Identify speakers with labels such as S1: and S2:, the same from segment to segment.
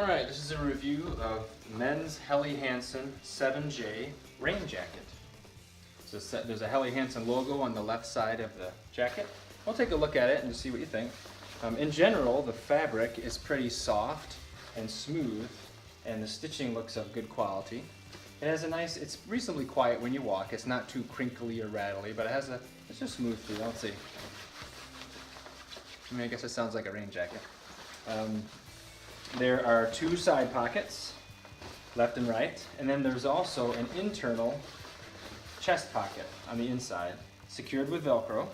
S1: Alright, this is a review of men's Helly Hansen 7J rain jacket. So there's a Helly Hansen logo on the left side of the jacket. We'll take a look at it and see what you think. In general, the fabric is pretty soft and smooth, and the stitching looks of good quality. It has a nice, it's reasonably quiet when you walk. It's not too crinkly or rattly, but it's just smooth feel. Let's see. I guess it sounds like a rain jacket. There are two side pockets, left and right, and then there's also an internal chest pocket on the inside, secured with Velcro.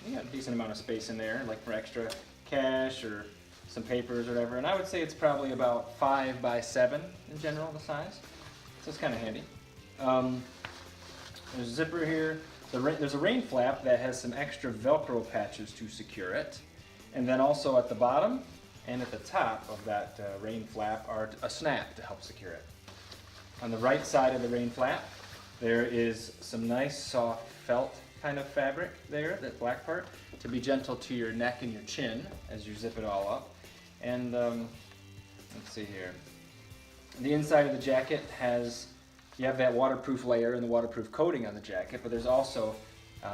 S1: You got a decent amount of space in there, like for extra cash or some papers or whatever, and I would say it's probably about 5 by 7 in general, the size, so it's kind of handy. There's a zipper here. There's a rain flap that has some extra Velcro patches to secure it. And then also at the bottom and at the top of that rain flap are a snap to help secure it. On the right side of the rain flap, there is some nice soft felt kind of fabric there, that black part, to be gentle to your neck and your chin as you zip it all up. And let's see here. The inside of the jacket you have that waterproof layer and the waterproof coating on the jacket, but there's also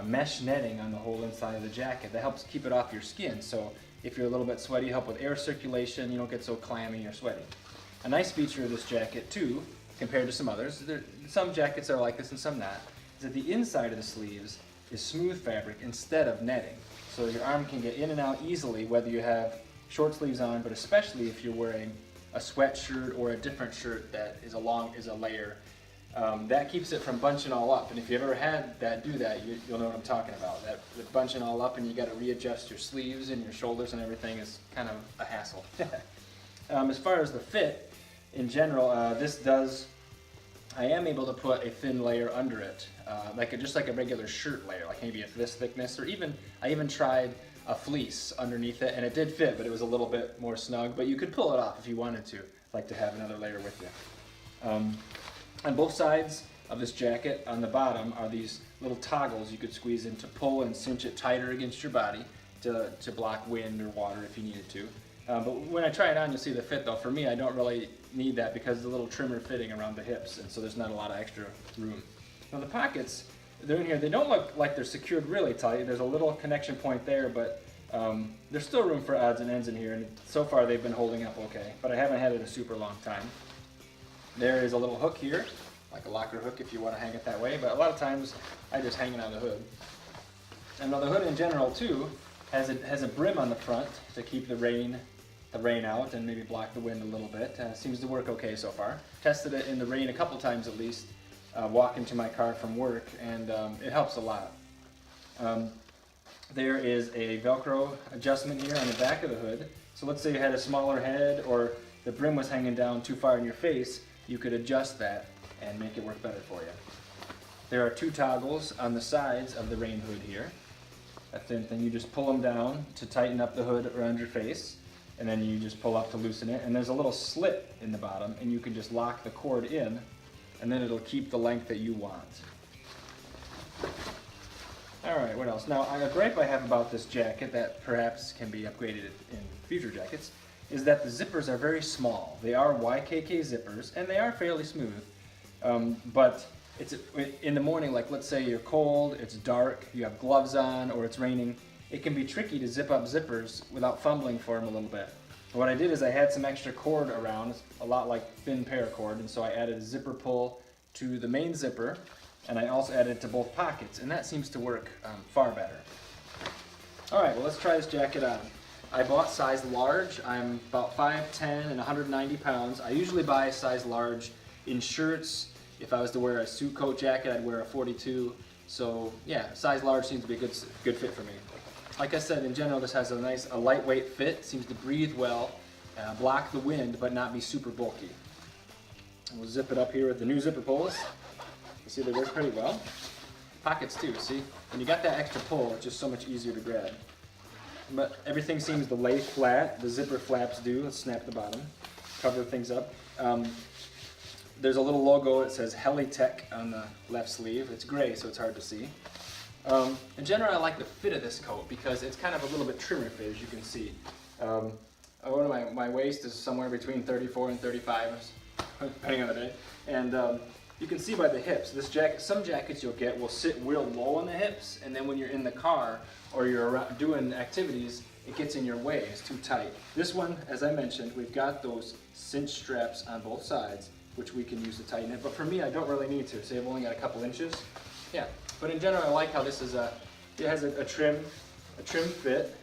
S1: mesh netting on the whole inside of the jacket that helps keep it off your skin. So if you're a little bit sweaty, help with air circulation, you don't get so clammy or sweaty. A nice feature of this jacket too, compared to some others, some jackets are like this and some not, is that the inside of the sleeves is smooth fabric instead of netting. So your arm can get in and out easily whether you have short sleeves on, but especially if you're wearing a sweatshirt or a different shirt that is a layer. That keeps it from bunching all up, and if you've ever had that do that, you'll know what I'm talking about. That bunching all up and you got to readjust your sleeves and your shoulders and everything is kind of a hassle. As far as the fit, in general, I am able to put a thin layer under it, just like a regular shirt layer, like maybe this thickness, or I even tried a fleece underneath it, and it did fit, but it was a little bit more snug, but you could pull it off if you wanted to, like to have another layer with you. On both sides of this jacket, on the bottom, are these little toggles you could squeeze in to pull and cinch it tighter against your body to block wind or water if you needed to. But when I try it on, you'll see the fit though. For me, I don't really need that because the little trimmer fitting around the hips, and so there's not a lot of extra room. Now the pockets, they're in here. They don't look like they're secured really tight. There's a little connection point there, but there's still room for odds and ends in here, and so far they've been holding up okay, but I haven't had it a super long time. There is a little hook here, like a locker hook if you want to hang it that way, but a lot of times I just hang it on the hood. And now the hood in general too has a brim on the front to keep the rain out and maybe block the wind a little bit. Seems to work okay so far. Tested it in the rain a couple times at least, walking to my car from work, and it helps a lot. There is a Velcro adjustment here on the back of the hood. So let's say you had a smaller head or the brim was hanging down too far in your face, you could adjust that and make it work better for you. There are two toggles on the sides of the rain hood here. That's the thing, you just pull them down to tighten up the hood around your face, and then you just pull up to loosen it, and there's a little slit in the bottom, and you can just lock the cord in, and then it'll keep the length that you want. Alright, what else? Now, a gripe I have about this jacket that perhaps can be upgraded in future jackets is that the zippers are very small. They are YKK zippers, and they are fairly smooth, but in the morning, like let's say you're cold, it's dark, you have gloves on, or it's raining, it can be tricky to zip up zippers without fumbling for them a little bit. What I did is I had some extra cord around, a lot like thin paracord, and so I added a zipper pull to the main zipper, and I also added it to both pockets, and that seems to work far better. Alright, well let's try this jacket on. I bought size large. I'm about 5'10" and 190 pounds. I usually buy a size large in shirts. If I was to wear a suit coat jacket, I'd wear a 42. So yeah, size large seems to be a good fit for me. Like I said, in general, this has a lightweight fit. Seems to breathe well, block the wind, but not be super bulky. And we'll zip it up here with the new zipper pulls. You see they work pretty well. Pockets too, see? When you got that extra pull, it's just so much easier to grab. But everything seems to lay flat. The zipper flaps do. Let's snap the bottom, cover things up. There's a little logo that says Helly Tech on the left sleeve. It's gray, so it's hard to see. In general, I like the fit of this coat because it's kind of a little bit trimmer fit, as you can see. my waist is somewhere between 34 and 35, depending on the day. And you can see by the hips, this jacket, some jackets you'll get will sit real low on the hips, and then when you're in the car or you're around doing activities, it gets in your way, it's too tight. This one, as I mentioned, we've got those cinch straps on both sides, which we can use to tighten it. But for me, I don't really need to. Say I've only got a couple inches. Yeah, but in general, I like how this is it has a trim fit,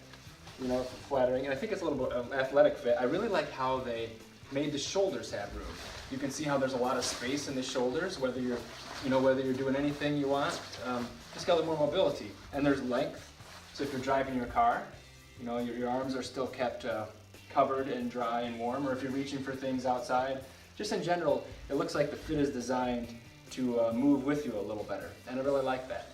S1: you know, flattering, and I think it's a little bit athletic fit. I really like how they made the shoulders have room. You can see how there's a lot of space in the shoulders, whether you're doing anything you want. Just got a little more mobility, and there's length. So if you're driving your car, you know, your arms are still kept covered and dry and warm, or if you're reaching for things outside. Just in general, it looks like the fit is designed to move with you a little better, and I really like that.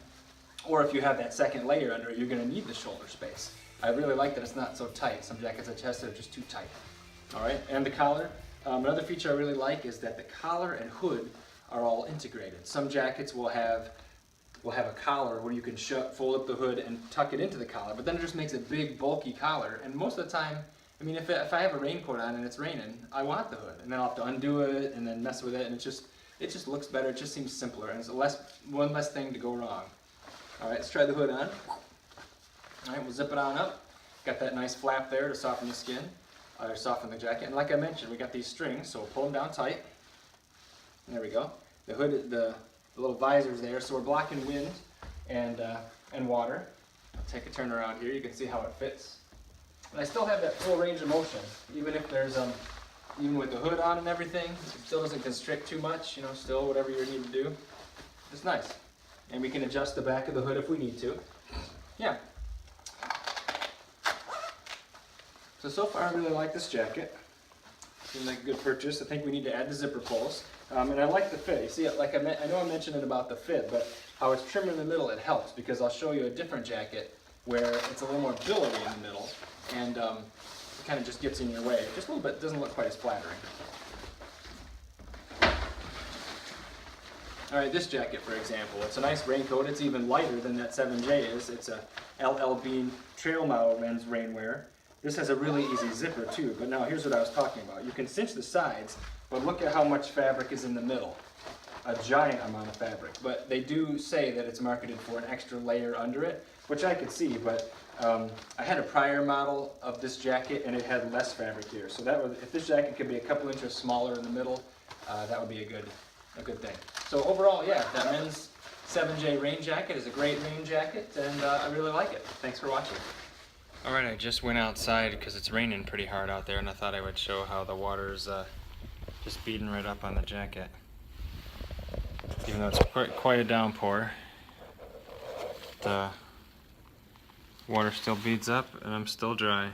S1: Or if you have that second layer under it, you're going to need the shoulder space. I really like that it's not so tight. Some jackets I tested are just too tight. All right, and the collar. Another feature I really like is that the collar and hood are all integrated. Some jackets will have a collar where you can fold up the hood and tuck it into the collar, but then it just makes a big bulky collar. And most of the time, I mean, if I have a raincoat on and it's raining, I want the hood, and then I'll have to undo it and then mess with it, and it just looks better. It just seems simpler, and it's one less thing to go wrong. All right, let's try the hood on. All right, we'll zip it on up. Got that nice flap there to soften the skin, or soften the jacket. And like I mentioned, we got these strings, so we'll pull them down tight. There we go. The hood, the little visor's there, so we're blocking wind and water. I'll take a turn around here. You can see how it fits. And I still have that full range of motion, even if there's even with the hood on and everything. It still doesn't constrict too much. You know, still whatever you need to do. It's nice. And we can adjust the back of the hood if we need to. Yeah. So far I really like this jacket. Seems like a good purchase. I think we need to add the zipper pulls. And I like the fit. You see, like I know I mentioned it about the fit, but how it's trimmed in the middle, it helps, because I'll show you a different jacket where it's a little more billowy in the middle, and it kind of just gets in your way. Just a little bit, doesn't look quite as flattering. All right, this jacket, for example, it's a nice raincoat. It's even lighter than that 7J is. It's a LL Bean Trail Model men's rainwear. This has a really easy zipper too, but now here's what I was talking about. You can cinch the sides, but look at how much fabric is in the middle. A giant amount of fabric. But they do say that it's marketed for an extra layer under it, which I could see, but I had a prior model of this jacket and it had less fabric here. So that would, if this jacket could be a couple inches smaller in the middle, that would be a good thing. So overall, yeah, that men's 7J rain jacket is a great rain jacket, and I really like it. Thanks for watching. Alright, I just went outside because it's raining pretty hard out there, and I thought I would show how the water's just beating right up on the jacket. Even though it's quite a downpour, the water still beads up and I'm still dry.